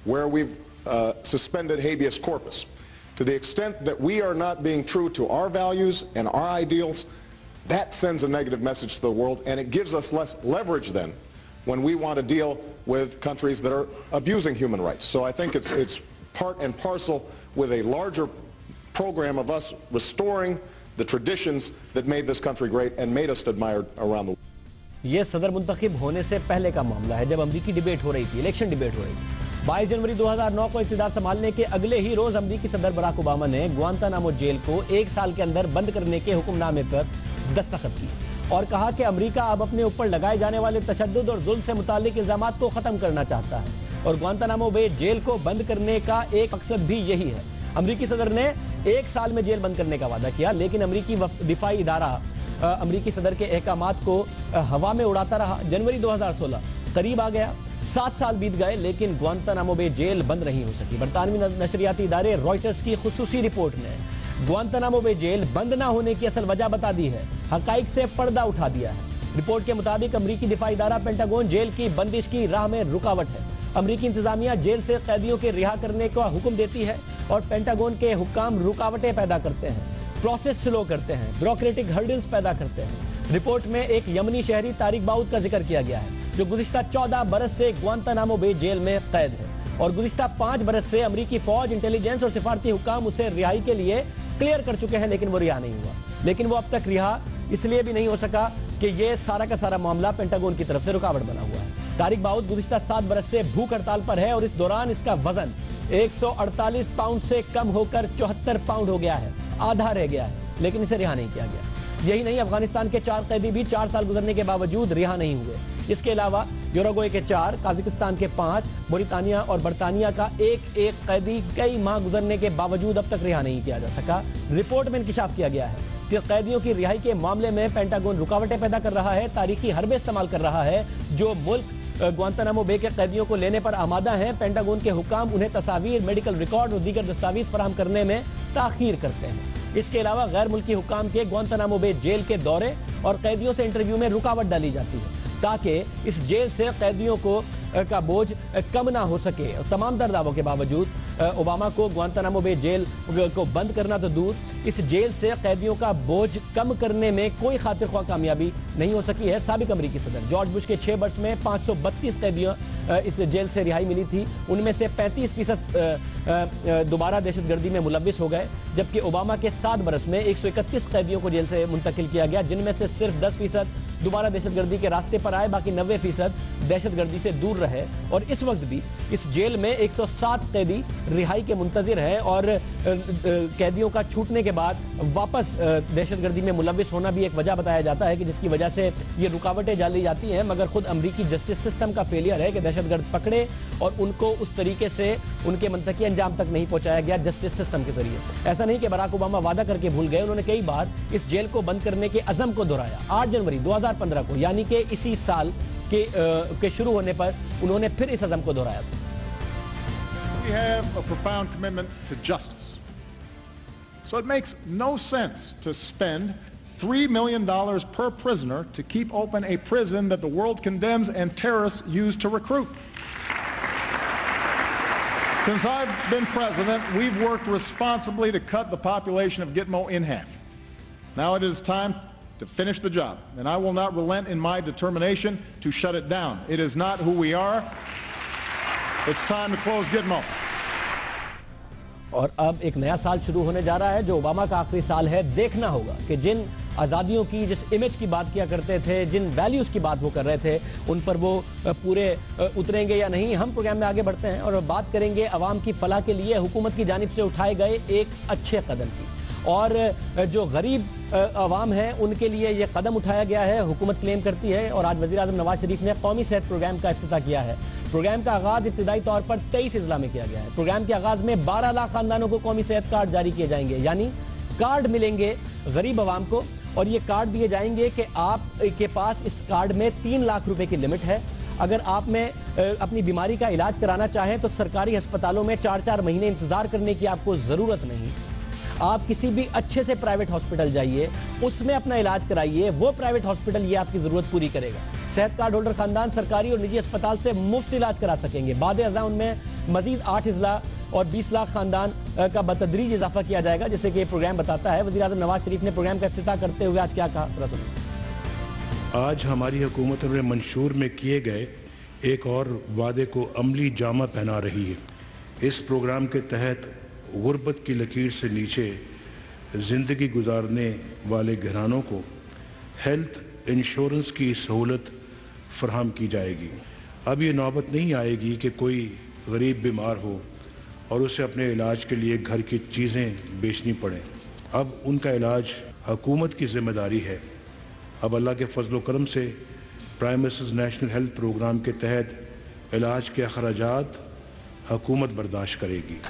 where we've suspended habeas corpus. To the extent that we are not being true to our values and our ideals, that sends a negative message to the world, and it gives us less leverage then when we want to deal with countries that are abusing human rights. So I think it's part and parcel with a larger program of us restoring the traditions that made this country great and made us admired around the world. ये सदर मुंतखब होने से पहले का मामला है, जब अमरीकी डिबेट हो रही थी, इलेक्शन डिबेट हो रही थी। 22 जनवरी 2009 को इक़्तिदार संभालने के अगले ही रोज अमरीकी सदर बराक ओबामा ने ग्वांतानामो जेल को 1 साल के अंदर बंद करने के हुक्मनामे पर दस्तखत किए और कहा कि अमरीका अब अपने ऊपर लगाए जाने वाले तशद्दुद और जुल्म से मुताल्लिक इल्जामात को खत्म करना चाहता है और ग्वांतानामो बे जेल को बंद करने का एक मकसद भी यही है। अमरीकी सदर ने 1 साल में जेल बंद करने का वादा किया, लेकिन अमरीकी दिफाई इदारा अमरीकी सदर के अहकामात को हवा में उड़ाता रहा। जनवरी 2016 करीब आ गया, 7 साल बीत गए, लेकिन ग्वांतानामो बे जेल बंद नहीं हो सकी। बरतानवी नशरियाती इदारे रॉयटर्स की खुसूसी रिपोर्ट ने ग्वांतानामो बे जेल बंद ना होने की असल वजह बता दी है, हकाइक से पर्दा उठा दिया है। रिपोर्ट के मुताबिक अमरीकी दिफाई इदारा पेंटागन जेल की बंदिश की राह में रुकावट है। अमरीकी इंतजामिया जेल से कैदियों के रिहा करने का हुक्म देती है और पेंटागन के हुक्काम रुकावटें पैदा करते हैं, प्रोसेस स्लो करते हैं, ब्यूरोक्रेटिक हर्डल्स पैदा करते हैं। रिपोर्ट में एक यमनी शहरी तारिक बाउद का जिक्र किया गया है, जो गुज़िश्ता 14 बरस से ग्वांतानामो बे जेल में कैद है और गुज़िश्ता 5 बरस से अमरीकी फौज, इंटेलिजेंस और सिफारती हुकाम उसे रिहाई के लिए क्लियर कर चुके हैं, लेकिन वो रिहा नहीं हुआ। लेकिन वो अब तक रिहा इसलिए भी नहीं हो सका कि ये सारा का सारा मामला पेंटागन की तरफ से रुकावट बना हुआ है। तारिक बाउद गुज़िश्ता 7 बरस से भूख हड़ताल पर है और इस दौरान इसका वजन 148 पाउंड से कम होकर 74 पाउंड हो गया है, आधा रह गया है, लेकिन इसे रिहा नहीं किया गया। यही नहीं, अफगानिस्तान के 4 कैदी भी 4 साल गुजरने के बावजूद रिहा नहीं हुए। इसके अलावा यूरुग्वे के 4, काजाकिस्तान के 5, मोरितानिया और बरतानिया का एक कैदी कई माह गुजरने के बावजूद अब तक रिहा नहीं किया जा सका। रिपोर्ट में इंकिशाफ किया गया है कि कैदियों की रिहाई के मामले में पेंटागन रुकावटें पैदा कर रहा है, तारीखी हरबे इस्तेमाल कर रहा है। जो मुल्क ग्वांतानामो बे के कैदियों को लेने पर आमादा हैं, पेंटागन के हुकाम उन्हें तस्वीर, मेडिकल रिकॉर्ड और दीगर दस्तावेज फराहम करने में ताखीर करते हैं। इसके अलावा गैर मुल्की हुकाम के ग्वांतानामो बे जेल के दौरे और कैदियों से इंटरव्यू में रुकावट डाली जाती है ताकि इस जेल से कैदियों को का बोझ कम ना हो सके। तमाम तर दावों के बावजूद ओबामा को ग्वांतानामो बे जेल को बंद करना तो दूर, इस जेल से कैदियों का बोझ कम करने में कोई खातिर ख्वाह कामयाबी नहीं हो सकी है। साबिक अमरीकी सदर जॉर्ज बुश के 6 वर्ष में 532 कैदियों इस जेल से रिहाई मिली थी, उनमें से 35% दोबारा दहशतगर्दी में मुलविस हो गए, जबकि ओबामा के 7 बरस में 131 कैदियों को जेल से मुंतकिल किया गया, जिनमें से सिर्फ 10% दोबारा दहशतगर्दी के रास्ते पर आए, बाकी 90% दहशतगर्दी से दूर रहे। और इस वक्त भी इस जेल में 107 कैदी रिहाई के मुंतजिर हैं और कैदियों का छूटने के बाद वापस दहशतगर्दी में मुलविस होना भी एक वजह बताया जाता है कि जिसकी वजह से ये रुकावटें डाली जाती हैं, मगर खुद अमरीकी जस्टिस सिस्टम का फेलियर है कि दहशतगर्द पकड़े और उनको उस तरीके से उनके मंतकी अंजाम तक नहीं पहुंचाया गया जस्टिस सिस्टम के जरिए। ऐसा नहीं कि बराक ओबामा वादा करके भूल गए, उन्होंने कई बार इस जेल को बंद करने के अज़म को दोहराया। 8 जनवरी 2015 को, यानी कि इसी साल के शुरू होने पर उन्होंने फिर इस अज़म को दोहराया। We have a profound commitment to justice. So it makes no sense to spend $3 million per prisoner to keep open a prison that the world condemns and terrorists use to recruit. Since I've been president, we've worked responsibly to cut the population of Gitmo in half. Now it is time to finish the job, and I will not relent in my determination to shut it down. It is not who we are. It's time to close Gitmo. और अब एक नया साल शुरू होने जा रहा है जो ओबामा का आखिरी साल है। देखना होगा कि जिन आज़ादियों की, जिस इमेज की बात किया करते थे, जिन वैल्यूज़ की बात वो कर रहे थे, उन पर वो पूरे उतरेंगे या नहीं। हम प्रोग्राम में आगे बढ़ते हैं और बात करेंगे अवाम की फलाह के लिए हुकूमत की जानिब से उठाए गए एक अच्छे कदम की, और जो गरीब अवाम है उनके लिए ये कदम उठाया गया है, हुकूमत क्लेम करती है। और आज वज़ीर आज़म नवाज शरीफ ने कौमी सेहत प्रोग्राम का इफ्तिताह किया है। प्रोग्राम का आगाज़ इब्तिदाई तौर पर 23 अजला में किया गया है। प्रोग्राम के आगाज़ में 12 लाख खानदानों को कौमी सेहत कार्ड जारी किए जाएंगे, यानी कार्ड मिलेंगे गरीब अवाम को, और ये कार्ड दिए जाएंगे कि आप के पास इस कार्ड में 3 लाख रुपए की लिमिट है। अगर आप में अपनी बीमारी का इलाज कराना चाहें तो सरकारी अस्पतालों में 4-4 महीने इंतज़ार करने की आपको ज़रूरत नहीं। आप किसी भी अच्छे से प्राइवेट हॉस्पिटल जाइए, उसमें अपना इलाज कराइए, वो प्राइवेट हॉस्पिटल ये आपकी ज़रूरत पूरी करेगा। सेहत कार्ड होल्डर खानदान सरकारी और निजी अस्पताल से मुफ्त इलाज करा सकेंगे। बाद अज़ा उनमें मजीद 8 अजला और 20 लाख खानदान का बतदरीज इजाफा किया जाएगा, जैसे कि ये प्रोग्राम बताता है। वज़ीर आज़म नवाज शरीफ ने प्रोग्राम का इफ्तिताह करते हुए आज क्या कहा? आज हमारी हुकूमत ने मंशूर में किए गए एक और वादे को अमली जामा पहना रही है। इस प्रोग्राम के तहत गुर्बत की लकीर से नीचे ज़िंदगी गुजारने वाले घरानों को हेल्थ इंश्योरेंस की सहूलत फराहम की जाएगी। अब ये नौबत नहीं आएगी कि कोई गरीब बीमार हो और उसे अपने इलाज के लिए घर की चीज़ें बेचनी पड़ें। अब उनका इलाज हुकूमत की ज़िम्मेदारी है। अब अल्लाह के फजल करम से prime minister's national health programme के तहत इलाज के अखराजात हुकूमत बर्दाश्त करेगी।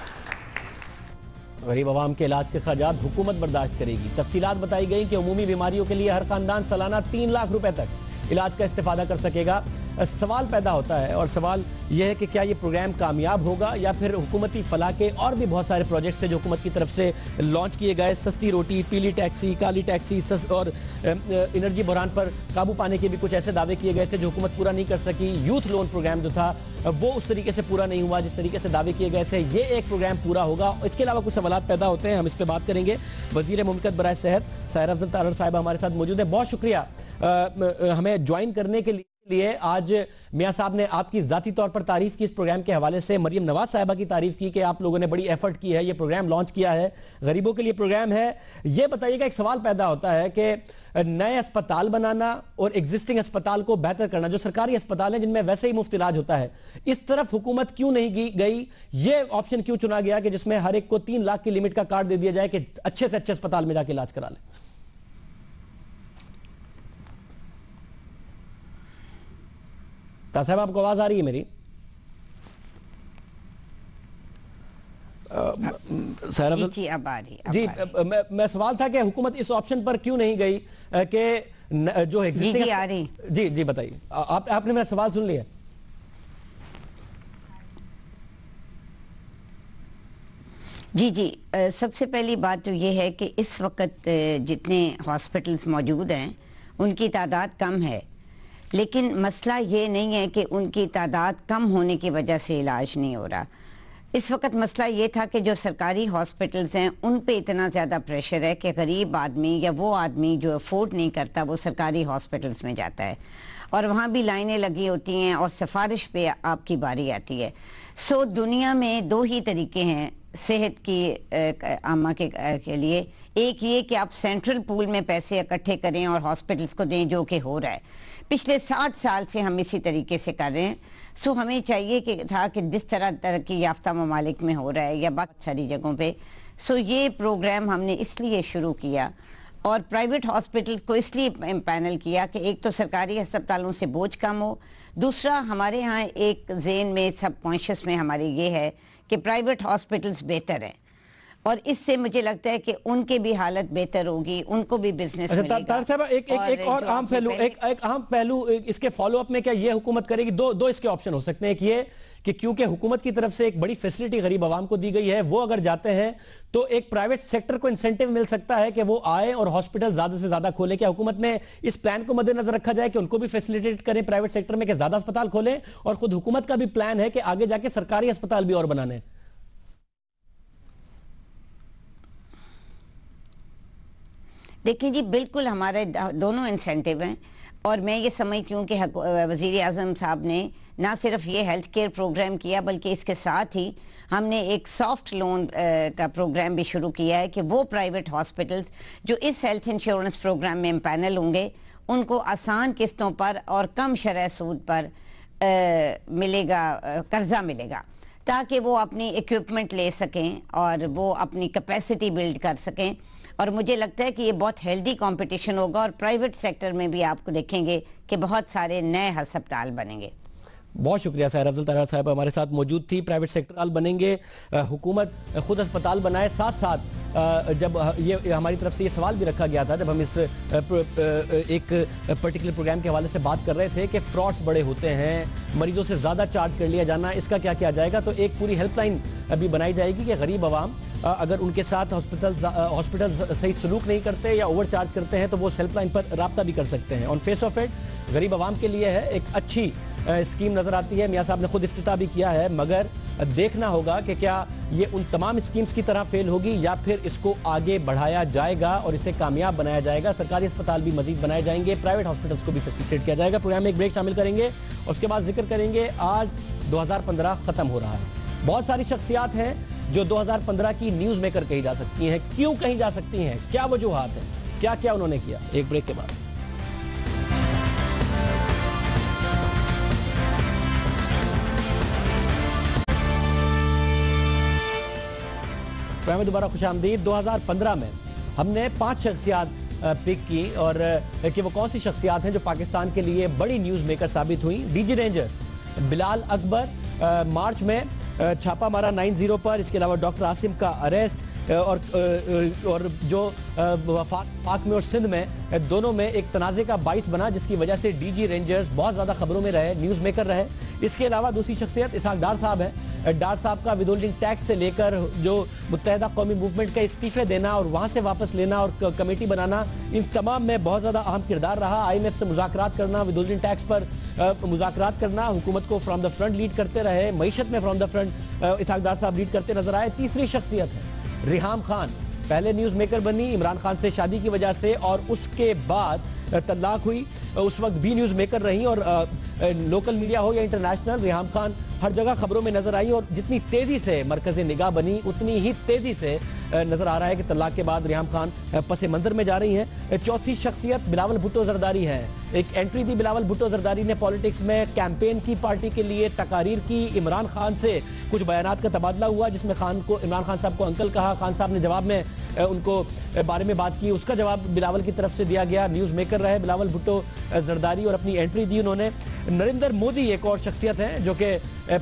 गरीब आवाम के इलाज के खर्चात हुकूमत बर्दाश्त करेगी। तफसीलात बताई गई कि उमूमी बीमारियों के लिए हर खानदान सालाना 3 लाख रुपए तक इलाज का इस्तेफादा कर सकेगा। सवाल पैदा होता है, और सवाल यह है कि क्या ये प्रोग्राम कामयाब होगा या फिर हुकूमती फलाह के और भी बहुत सारे प्रोजेक्ट्स हैं जो हुकूमत की तरफ से लॉन्च किए गए, सस्ती रोटी, पीली टैक्सी, काली टैक्सी और एनर्जी बहरान पर काबू पाने के भी कुछ ऐसे दावे किए गए थे जो हुकूमत पूरा नहीं कर सकी। यूथ लोन प्रोग्राम जो था वो उस तरीके से पूरा नहीं हुआ जिस तरीके से दावे किए गए थे। ये एक प्रोग्राम पूरा होगा। इसके अलावा कुछ सवाल पैदा होते हैं, हम इस पर बात करेंगे। वजीर मुमकिन बराए सेहत साहिरा अफजल तारड़ साहिब हमारे साथ मौजूद है। बहुत शुक्रिया हमें ज्वाइन करने के लिए। आज मियां साहब ने आपकी जाती तौर पर तारीफ की इस प्रोग्राम के हवाले से, मरियम नवाज साहिबा की तारीफ की कि आप लोगों ने बड़ी एफर्ट की है, ये प्रोग्राम लॉन्च किया है, गरीबों के लिए प्रोग्राम है। ये बताइएगा, एक सवाल पैदा होता है कि नए अस्पताल बनाना और एग्जिस्टिंग अस्पताल को बेहतर करना, जो सरकारी अस्पताल है जिनमें वैसे ही मुफ्त इलाज होता है, इस तरफ हुकूमत क्यों नहीं गई? ये ऑप्शन क्यों चुना गया कि जिसमें हर एक को 3 लाख की लिमिट का कार्ड दे दिया जाए कि अच्छे से अच्छे अस्पताल में जाके इलाज करा ले? साहब आपको आवाज आ रही है मेरी? जी अब आ रही। जी मैं सवाल था कि हुकूमत इस ऑप्शन पर क्यों नहीं गई कि जो एग्जिस्टिंग जी आ रही। जी बताइए, आपने मेरा सवाल सुन लिया? जी सबसे पहली बात तो ये है कि इस वक्त जितने हॉस्पिटल्स मौजूद हैं उनकी तादाद कम है, लेकिन मसला ये नहीं है कि उनकी तादाद कम होने की वजह से इलाज नहीं हो रहा। इस वक्त मसला ये था कि जो सरकारी हॉस्पिटल्स हैं उन पे इतना ज़्यादा प्रेशर है कि गरीब आदमी या वो आदमी जो अफोर्ड नहीं करता वो सरकारी हॉस्पिटल्स में जाता है और वहाँ भी लाइनें लगी होती हैं और सिफारिश पे आपकी बारी आती है। सो दुनिया में 2 ही तरीके हैं सेहत की आमा के लिए। एक ये कि आप सेंट्रल पूल में पैसे इकट्ठे करें और हॉस्पिटल्स को दें, जो कि हो रहा है। पिछले 60 साल से हम इसी तरीके से कर रहे हैं। सो हमें चाहिए कि था कि जिस तरह तरक्की याफ्ता ममालिक में हो रहा है या बहुत सारी जगहों पे, सो ये प्रोग्राम हमने इसलिए शुरू किया और प्राइवेट हॉस्पिटल्स को इसलिए पैनल किया कि एक तो सरकारी अस्पतालों से बोझ कम हो, दूसरा हमारे यहाँ एक ज़हन में सबकॉन्शियस में हमारे ये है कि प्राइवेट हॉस्पिटल्स बेहतर हैं और इससे मुझे लगता है कि उनके भी हालत बेहतर होगी, उनको भी बिजनेस मिलेगा। एक और आम पहलू इसके फॉलो अप में क्या ये हुकूमत करेगी? दो इसके ऑप्शन हो सकते हैं। एक ये कि क्योंकि हुकूमत की तरफ से एक बड़ी फैसिलिटी गरीब आवाम को दी गई है, वो अगर जाते हैं तो एक प्राइवेट सेक्टर को इंसेंटिव मिल सकता है कि वो आए और हॉस्पिटल ज्यादा से ज्यादा खोले। क्या हुकूमत ने इस प्लान को मद्देनजर रखा जाए कि उनको भी फैसिलिटेट करें प्राइवेट सेक्टर में कि ज्यादा अस्पताल खोलें? और खुद हुकूमत का भी प्लान है कि आगे जाके सरकारी अस्पताल भी और बनाने। देखिए जी, बिल्कुल हमारे दोनों इंसेंटिव हैं और मैं ये समझती हूँ कि वज़ीर आज़म साहब ने ना सिर्फ ये हेल्थ केयर प्रोग्राम किया बल्कि इसके साथ ही हमने एक सॉफ्ट लोन का प्रोग्राम भी शुरू किया है कि वो प्राइवेट हॉस्पिटल्स जो इस हेल्थ इंश्योरेंस प्रोग्राम में पैनल होंगे उनको आसान किस्तों पर और कम शरह सूद पर मिलेगा, कर्जा मिलेगा, ताकि वो अपनी इक्विपमेंट ले सकें और वो अपनी कैपेसिटी बिल्ड कर सकें। और मुझे लगता है कि ये बहुत हेल्दी कंपटीशन होगा और प्राइवेट सेक्टर में भी आपको देखेंगे कि बहुत सारे नए अस्पताल बनेंगे। बहुत शुक्रिया साहिरा अफजल तारड़ साहब हमारे साथ मौजूद थी। प्राइवेट सेक्टर बनेंगे, हुकूमत खुद अस्पताल बनाए। साथ साथ जब ये हमारी तरफ से ये सवाल भी रखा गया था जब हम इस एक पर्टिकुलर प्रोग्राम के हवाले से बात कर रहे थे कि फ्रॉड्स बड़े होते हैं, मरीजों से ज़्यादा चार्ज कर लिया जाना, इसका क्या किया जाएगा? तो एक पूरी हेल्पलाइन अभी बनाई जाएगी कि गरीब आवाम अगर उनके साथ हॉस्पिटल सही सलूक नहीं करते या ओवर चार्ज करते हैं तो वो उस हेल्पलाइन पर रब्ता भी कर सकते हैं। ऑन फेस ऑफ इट गरीब आवाम के लिए है, एक अच्छी स्कीम नजर आती है। मियां साहब ने खुद इफ्तिताह भी किया है, मगर देखना होगा कि क्या ये उन तमाम स्कीम्स की तरह फेल होगी या फिर इसको आगे बढ़ाया जाएगा और इसे कामयाब बनाया जाएगा। सरकारी अस्पताल भी मजीद बनाए जाएंगे, प्राइवेट हॉस्पिटल्स को भी फैसिलिटेट किया जाएगा। प्रोग्राम में एक ब्रेक शामिल करेंगे और उसके बाद जिक्र करेंगे आज 2015 खत्म हो रहा है। बहुत सारी शख्सियात हैं जो 2015 की न्यूज मेकर कही जा सकती हैं। क्यों कही जा सकती हैं, क्या वजूहात हैं, क्या क्या उन्होंने किया? एक ब्रेक के बाद में दोबारा खुशामदीद। 2015 में हमने 5 शख्सियात पिक की और कि वो कौन सी शख्सियात हैं जो पाकिस्तान के लिए बड़ी न्यूज़ मेकर साबित हुई। डीजी रेंजर्स बिलाल अकबर मार्च में छापा मारा 90 पर। इसके अलावा डॉक्टर आसिम का अरेस्ट, और जो पाक में और सिंध में दोनों में एक तनाज़े का बाइस बना, जिसकी वजह से डीजी रेंजर्स बहुत ज़्यादा खबरों में रहे, न्यूज़ मेकर रहे। इसके अलावा दूसरी शख्सियत इसहाक डार साहब है। डार साहब का विदहोल्डिंग टैक्स से लेकर जो मुत्तहिदा कौमी मूवमेंट के इस्तीफे देना और वहाँ से वापस लेना और कमेटी बनाना, इन तमाम में बहुत ज़्यादा अहम किरदार रहा। IMF से मुज़ाकरात करना, विदहोल्डिंग टैक्स पर मुज़ाकरात करना, हुकूमत को फ्रॉम द फ्रंट लीड करते रहे, मईशत में फ्रॉम द फ्रंट इसहाक डार साहब लीड करते नजर आए। तीसरी शख्सियत है रिहाम खान। पहले न्यूज़ मेकर बनी इमरान खान से शादी की वजह से, और उसके बाद तलाक हुई, उस वक्त भी न्यूज़ मेकर रही, और लोकल मीडिया हो या इंटरनेशनल, रिहाम खान हर जगह खबरों में नजर आई। और जितनी तेजी से मरकज़ निगाह बनी, उतनी ही तेजी से नजर आ रहा है कि तलाक के बाद रिहाम खान पसे मंजर में जा रही हैं। चौथी शख्सियत बिलावल भुट्टो जरदारी है। एक एंट्री दी बिलावल भुट्टो जरदारी ने पॉलिटिक्स में, कैंपेन की, पार्टी के लिए तकारीर की। इमरान खान से कुछ बयानात का तबादला हुआ, जिसमें खान को, इमरान खान साहब को अंकल कहा। खान साहब ने जवाब में उनको बारे में बात की, उसका जवाब बिलावल की तरफ से दिया गया। न्यूज़ मेकर रहे बिलावल भुट्टो जरदारी और अपनी एंट्री दी उन्होंने। नरेंद्र मोदी एक और शख्सियत है जो कि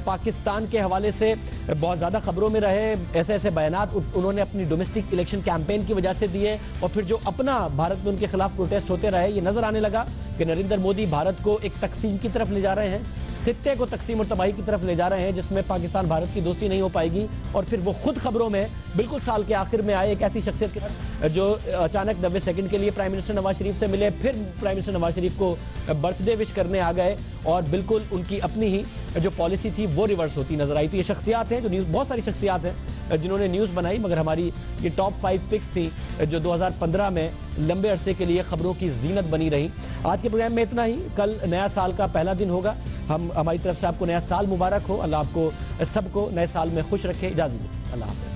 पाकिस्तान के हवाले से बहुत ज़्यादा खबरों में रहे। ऐसे ऐसे बयानात उन्होंने अपनी डोमेस्टिक इलेक्शन कैंपेन की वजह से दिए, और फिर जो अपना भारत में उनके खिलाफ प्रोटेस्ट होते रहे, ये नजर आने लगा कि नरेंद्र मोदी भारत को एक तकसीम की तरफ ले जा रहे हैं, खित्ते को तकसीम और तबाही की तरफ ले जा रहे हैं, जिसमें पाकिस्तान भारत की दोस्ती नहीं हो पाएगी। और फिर वो खुद खबरों में बिल्कुल साल के आखिर में आए, एक ऐसी शख्सियत के साथ जो अचानक 90 सेकंड के लिए प्राइम मिनिस्टर नवाज शरीफ से मिले, फिर प्राइम मिनिस्टर नवाज शरीफ को बर्थडे विश करने आ गए, और बिल्कुल उनकी अपनी ही जो पॉलिसी थी वो रिवर्स होती नजर आई। तो ये शख्सियात हैं जो न्यूज़, बहुत सारी शख्सियात हैं जिन्होंने न्यूज़ बनाई, मगर हमारी ये टॉप 5 पिक्स थी जो 2015 में लंबे अरसे के लिए खबरों की जीनत बनी रही। आज के प्रोग्राम में इतना ही। कल नया साल का पहला दिन होगा। हमारी तरफ से आपको नया साल मुबारक हो। अल्लाह आपको सबको नए साल में खुश रखे। इजाज़त दीजिए। अल्लाह हाफ़िज़।